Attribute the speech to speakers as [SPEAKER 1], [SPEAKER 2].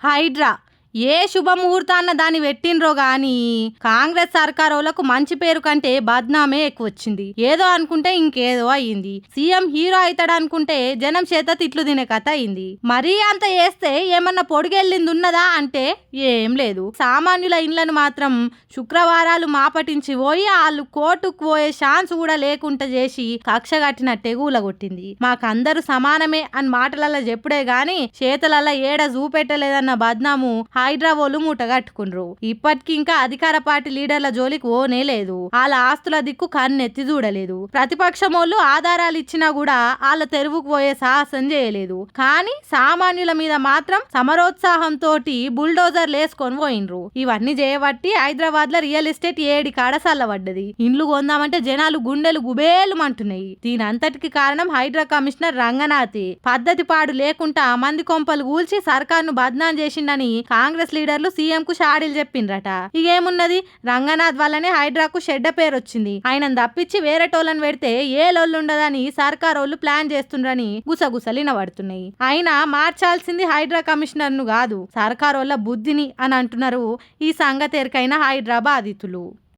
[SPEAKER 1] హైడ్రా ఏ శుభముహూర్తాన్న దాన్ని పెట్టినరో గాని కాంగ్రెస్ సర్కారోళ్లకు మంచి పేరు కంటే బద్నామే ఎక్కువ వచ్చింది. ఏదో అనుకుంటే ఇంకేదో అయ్యింది. సీఎం హీరో అవుతాడు అనుకుంటే జనం చేత తిట్లు తినే కథ అయింది. మరీ అంత వేస్తే ఏమన్నా పొడిగెళ్ళింది ఉన్నదా అంటే ఏం లేదు. సామాన్యుల ఇండ్లను మాత్రం శుక్రవారాలు మాపటించి పోయి వాళ్ళు కోర్టుకు పోయే ఛాన్స్ కూడా లేకుండా చేసి కక్ష కట్టినట్టే కూలగొట్టింది. మాకందరూ సమానమే అని మాటలల్లో చెప్పుడే గాని చేతులల్లో ఏడ చూపెట్టలేదన్న బద్నాము హైదరాబాద్ మూట కట్టుకుండ్రు. ఇప్పటికి ఇంకా అధికార పార్టీ లీడర్ల జోలికి ఓనే లేదు. వాళ్ళ ఆస్తుల దిక్కు కన్నెత్తి చూడలేదు. ప్రతిపక్షమోళ్ళు ఆధారాలు ఇచ్చినా కూడా వాళ్ళ తెరువుకు పోయే సాహసం చేయలేదు. కానీ సామాన్యుల మీద మాత్రం సమరోత్సాహంతో బుల్డోజర్ లేసుకొని పోయినరు. ఇవన్నీ చేయబట్టి హైదరాబాద్ లో రియల్ ఎస్టేట్ ఏడి కాడ సల్లబడ్డది. ఇండ్లు కొందామంటే జనాలు గుండెలు గుబేలుమంటున్నాయి. దీని అంతటికి కారణం హైడ్రా కమిషనర్ రంగనాథే. పద్ధతి పాడు లేకుండా మంది కొంపలు కూల్చి సర్కార్ను బద్నాం చేసిండని కాంగ్రెస్ లీడర్లు సీఎం కు షాడీలు చెప్పిండ్రట. ఇగేమున్నది, రంగనాథ్ వల్లనే హైడ్రాకు చెడ్డ పేరు వచ్చింది. ఆయన తప్పించి వేరే టోళ్ళని పెడితే ఏ లొల్లుండదని సర్కారోళ్ళు ప్లాన్ చేస్తుండ్రని గుసగుసలినబడుతున్నాయి. అయినా మార్చాల్సింది హైడ్రా కమిషనర్ ను కాదు, సర్కారోళ్ళ బుద్ధిని అని అంటున్నారు ఈ సంగతి ఎరికైన హైడ్రా బాధితులు.